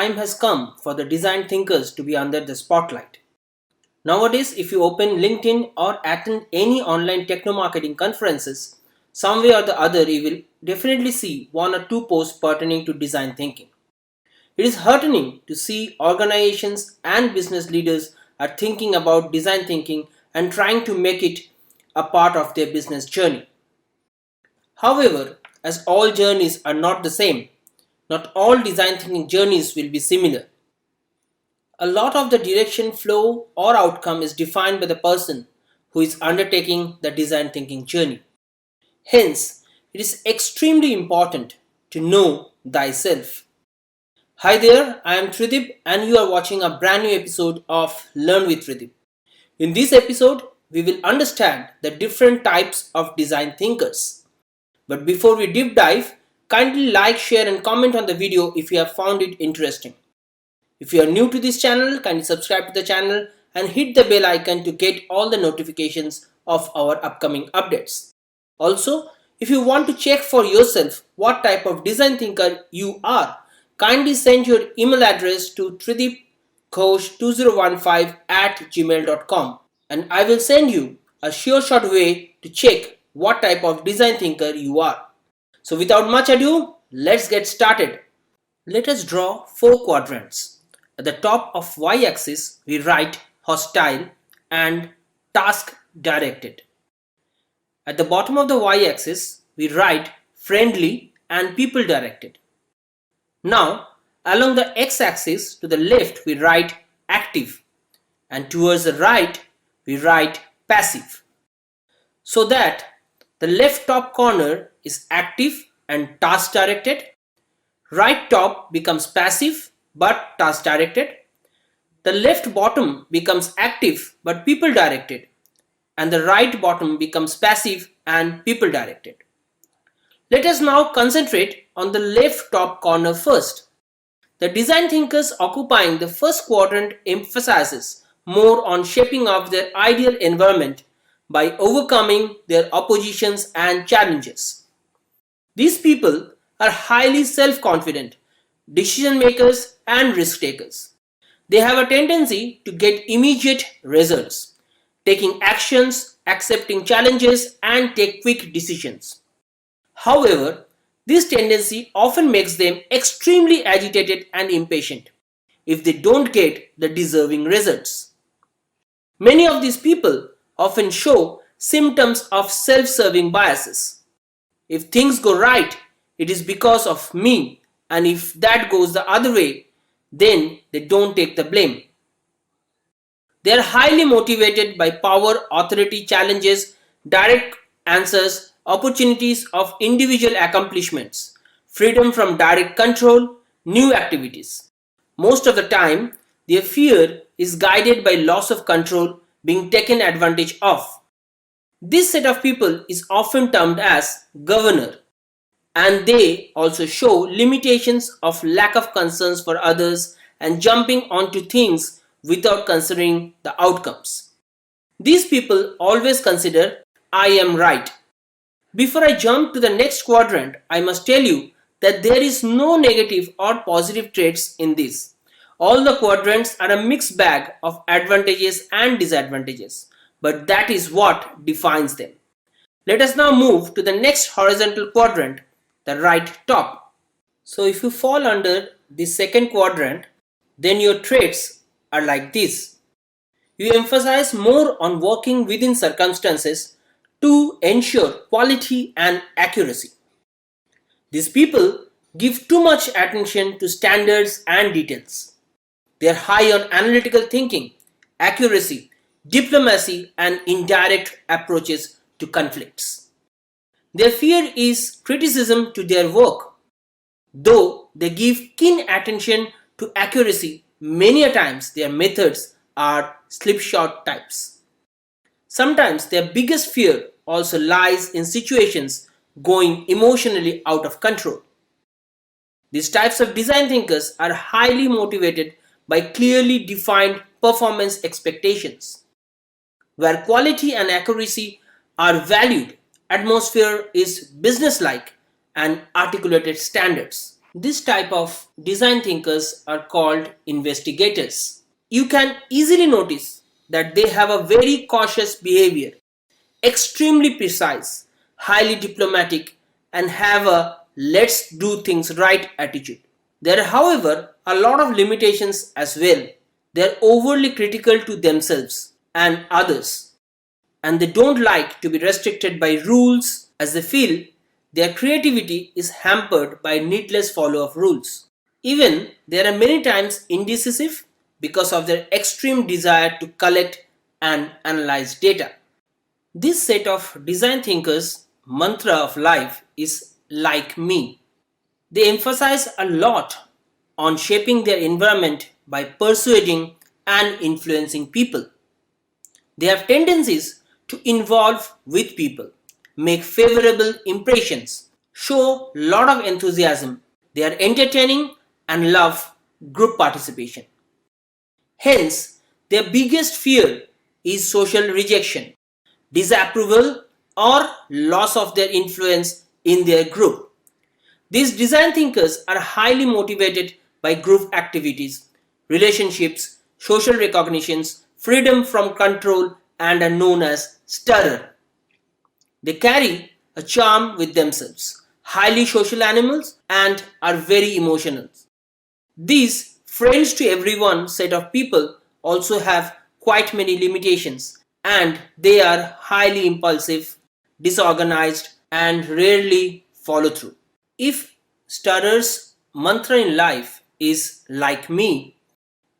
time has come for the design thinkers to be under the spotlight. Nowadays, if you open LinkedIn or attend any online techno-marketing conferences, some way or the other you will definitely see one or two posts pertaining to design thinking. It is heartening to see organizations and business leaders are thinking about design thinking and trying to make it a part of their business journey. However, as all journeys are not the same, not all design thinking journeys will be similar. A lot of the direction, flow, or outcome is defined by the person who is undertaking the design thinking journey. Hence, it is extremely important to know thyself. Hi there, I am Tridib and you are watching a brand new episode of Learn with Tridib. In this episode, we will understand the different types of design thinkers. But before we deep dive, kindly like, share and comment on the video if you have found it interesting. If you are new to this channel, kindly subscribe to the channel and hit the bell icon to get all the notifications of our upcoming updates. Also, if you want to check for yourself what type of design thinker you are, kindly send your email address to tridibghosh2015@gmail.com and I will send you a sure shot way to check what type of design thinker you are. So without much ado, let's get started. Let us draw four quadrants. At the top of y-axis, we write hostile and task directed. At the bottom of the y-axis, we write friendly and people directed. Now, along the x-axis to the left, we write active and towards the right, we write passive. So that the left top corner is active and task directed. Right top becomes passive but task directed. The left bottom becomes active but people directed. And the right bottom becomes passive and people directed. Let us now concentrate on the left top corner first. The design thinkers occupying the first quadrant emphasizes more on shaping of their ideal environment by overcoming their oppositions and challenges. These people are highly self-confident, decision makers and risk takers. They have a tendency to get immediate results, taking actions, accepting challenges and take quick decisions. However, this tendency often makes them extremely agitated and impatient if they don't get the deserving results. Many of these people often show symptoms of self-serving biases. If things go right, it is because of me, and if that goes the other way, then they don't take the blame. They are highly motivated by power, authority, challenges, direct answers, opportunities of individual accomplishments, freedom from direct control, new activities. Most of the time, their fear is guided by loss of control being taken advantage of. This set of people is often termed as governor, and they also show limitations of lack of concerns for others and jumping onto things without considering the outcomes. These people always consider I am right. Before I jump to the next quadrant, I must tell you that there is no negative or positive traits in this. All the quadrants are a mixed bag of advantages and disadvantages, but that is what defines them. Let us now move to the next horizontal quadrant, the right top. So if you fall under the second quadrant, then your traits are like this. You emphasize more on working within circumstances to ensure quality and accuracy. These people give too much attention to standards and details. They are high on analytical thinking, accuracy, diplomacy, and indirect approaches to conflicts. Their fear is criticism to their work. Though they give keen attention to accuracy, many a times their methods are slipshod types. Sometimes their biggest fear also lies in situations going emotionally out of control. These types of design thinkers are highly motivated by clearly defined performance expectations. Where quality and accuracy are valued, atmosphere is businesslike and articulated standards. This type of design thinkers are called investigators. You can easily notice that they have a very cautious behavior, extremely precise, highly diplomatic, and have a let's do things right attitude. There are, however, a lot of limitations as well. They are overly critical to themselves and others, and they don't like to be restricted by rules as they feel their creativity is hampered by needless follow of rules. Even they are many times indecisive because of their extreme desire to collect and analyze data. This set of design thinkers' mantra of life is like me. They emphasize a lot on shaping their environment by persuading and influencing people. They have tendencies to involve with people, make favorable impressions, show a lot of enthusiasm. They are entertaining and love group participation. Hence, their biggest fear is social rejection, disapproval, or loss of their influence in their group. These design thinkers are highly motivated by group activities, relationships, social recognitions, freedom from control, and are known as stirrer. They carry a charm with themselves, highly social animals, and are very emotional. These friends to everyone set of people also have quite many limitations, and they are highly impulsive, disorganized, and rarely follow through. If Starrer's mantra in life is like me,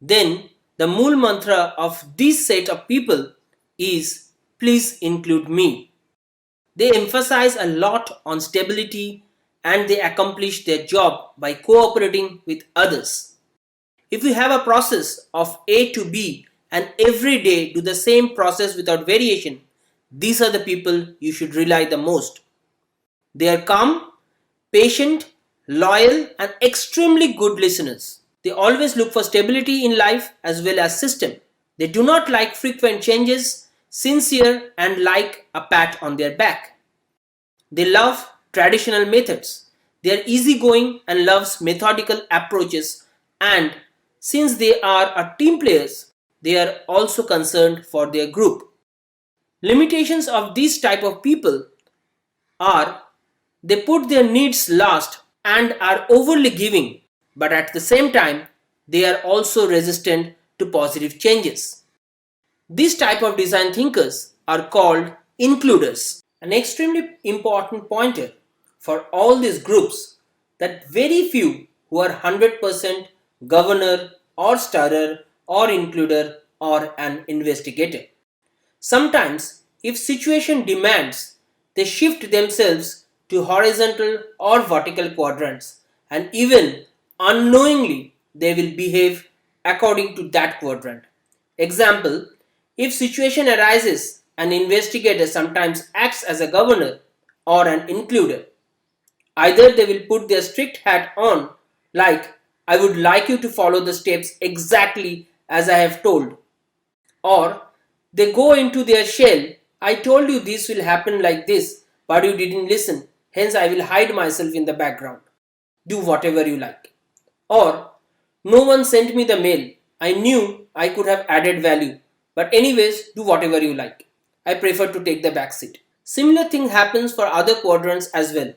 then the mool mantra of this set of people is please include me. They emphasize a lot on stability and they accomplish their job by cooperating with others. If you have a process of A to B and every day do the same process without variation, these are the people you should rely the most. They are calm, patient, loyal, and extremely good listeners. They always look for stability in life as well as system. They do not like frequent changes, sincere, and like a pat on their back. They love traditional methods. They are easygoing and loves methodical approaches, and since they are a team players, they are also concerned for their group. Limitations of these type of people are they put their needs last and are overly giving, but at the same time, they are also resistant to positive changes. These type of design thinkers are called includers. An extremely important pointer for all these groups that very few who are 100% governor or starrer or includer or an investigator. Sometimes, if situation demands, they shift themselves to horizontal or vertical quadrants, and even unknowingly they will behave according to that quadrant. Example, if situation arises, an investigator sometimes acts as a governor or an includer. Either they will put their strict hat on, like I would like you to follow the steps exactly as I have told, or they go into their shell. I told you this will happen like this, but you didn't listen. Hence, I will hide myself in the background. Do whatever you like. Or, no one sent me the mail. I knew I could have added value. But anyways, do whatever you like. I prefer to take the back seat. Similar thing happens for other quadrants as well.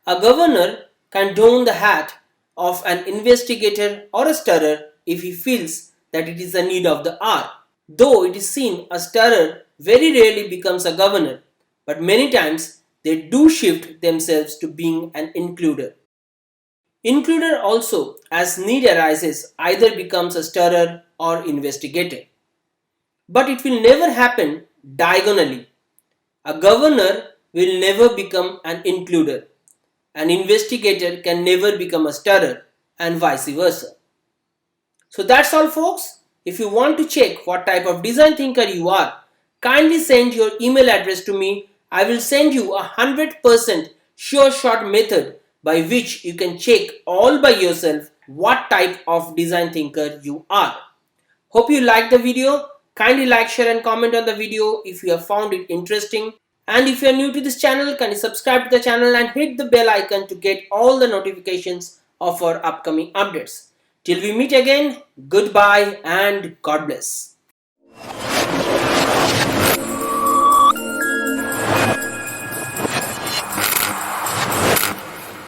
A governor can don the hat of an investigator or a stirrer if he feels that it is the need of the hour. Though it is seen a stirrer very rarely becomes a governor, but many times they do shift themselves to being an includer. Includer also, as need arises, either becomes a stirrer or investigator. But it will never happen diagonally. A governor will never become an includer. An investigator can never become a stirrer and vice versa. So that's all folks. If you want to check what type of design thinker you are, kindly send your email address to me. I will send you a 100% sure shot method by which you can check all by yourself what type of design thinker you are. Hope you liked the video. Kindly like, share and comment on the video if you have found it interesting. And if you are new to this channel, kindly subscribe to the channel and hit the bell icon to get all the notifications of our upcoming updates. Till we meet again, goodbye and God bless.